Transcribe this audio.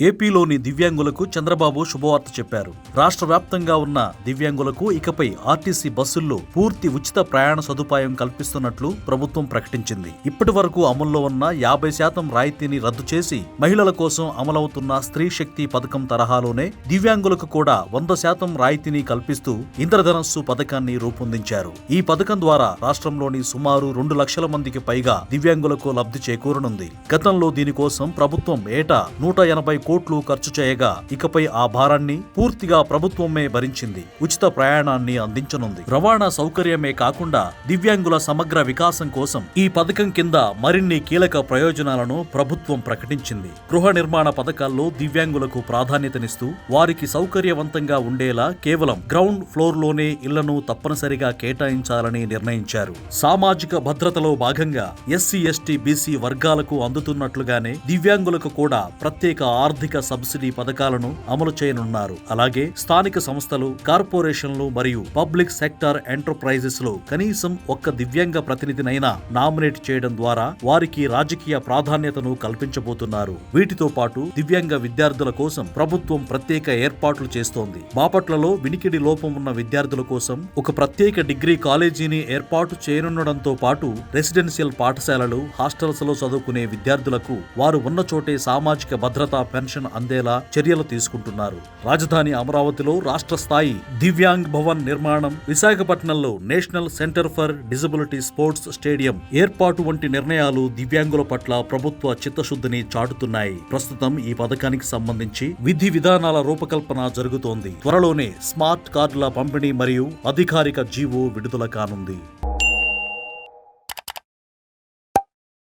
ఏపీలోని దివ్యాంగులకు చంద్రబాబు శుభవార్త చెప్పారు. రాష్ట్ర వ్యాప్తంగా ఉన్న దివ్యాంగులకు ఇకపై ఆర్టీసీ బస్సుల్లో పూర్తి ఉచిత ప్రయాణ సదుపాయం కల్పిస్తున్నట్లు ప్రభుత్వం ప్రకటించింది. ఇప్పటి వరకు అమల్లో ఉన్న 50% రాయితీని రద్దు చేసి మహిళల కోసం అమలవుతున్న స్త్రీ శక్తి పథకం తరహాలోనే దివ్యాంగులకు కూడా 100% రాయితీని కల్పిస్తూ ఇంద్రధనస్సు పథకాన్ని రూపొందించారు. ఈ పథకం ద్వారా రాష్ట్రంలోని సుమారు 2 లక్షల మందికి పైగా దివ్యాంగులకు లబ్ధి చేకూరనుంది. గతంలో దీనికోసం ప్రభుత్వం ఏటా 180 కోట్లు ఖర్చు చేయగా ఇకపై ఆ భారాన్ని పూర్తిగా ప్రభుత్వమే భరించింది. ఉచిత ప్రయాణాన్ని అందించనుంది. రవాణా సౌకర్యమే కాకుండా దివ్యాంగుల సమగ్ర వికాసం కోసం ఈ పథకం కింద మరిన్ని కీలక ప్రయోజనాలను ప్రభుత్వం ప్రకటించింది. గృహ నిర్మాణ పథకాల్లో దివ్యాంగులకు ప్రాధాన్యతనిస్తూ వారికి సౌకర్యవంతంగా ఉండేలా కేవలం గ్రౌండ్ ఫ్లోర్ లోనే ఇళ్లను తప్పనిసరిగా కేటాయించాలని నిర్ణయించారు. సామాజిక భద్రతలో భాగంగా ఎస్సీ, ఎస్టీ, బీసీ వర్గాలకు అందుతున్నట్లుగానే దివ్యాంగులకు కూడా ప్రత్యేక ఆర్థిక సబ్సిడీ పథకాలను అమలు చేయనున్నారు. అలాగే స్థానిక సంస్థలు, కార్పొరేషన్లు మరియు పబ్లిక్ సెక్టార్ ఎంటర్ప్రైజెస్ లో కనీసం ఒక్క దివ్యాంగ ప్రతినిధినైనా నామినేట్ చేయడం ద్వారా వారికి రాజకీయ ప్రాధాన్యతను కల్పించబోతున్నారు. వీటితో పాటు దివ్యాంగ విద్యార్థుల కోసం ప్రభుత్వం ప్రత్యేక ఏర్పాట్లు చేస్తోంది. బాపట్లలో వినికిడి లోపం ఉన్న విద్యార్థుల కోసం ఒక ప్రత్యేక డిగ్రీ కాలేజీని ఏర్పాటు చేయనుండడంతో పాటు రెసిడెన్షియల్ పాఠశాలలు, హాస్టల్స్ లో చదువుకునే విద్యార్థులకు వారు ఉన్న చోటే సామాజిక భద్రతా పెన్షన్ అందేలా చర్యలు తీసుకుంటున్నారు. రాజధాని అమరావతిలో రాష్ట్ర స్థాయి దివ్యాంగ్ భవన్ నిర్మాణం, విశాఖపట్నంలో national centre for disability sports stadium ఏర్పాటు వంటి నిర్ణయాలు దివ్యాంగుల పట్ల ప్రభుత్వ చిత్తశుద్ధిని చాటుతున్నాయి. ప్రస్తుతం ఈ పథకానికి సంబంధించి విధి విధానాల రూపకల్పన జరుగుతోంది. త్వరలోనే స్మార్ట్ కార్డుల పంపిణీ మరియు అధికారిక జీవో విడుదల కానుంది.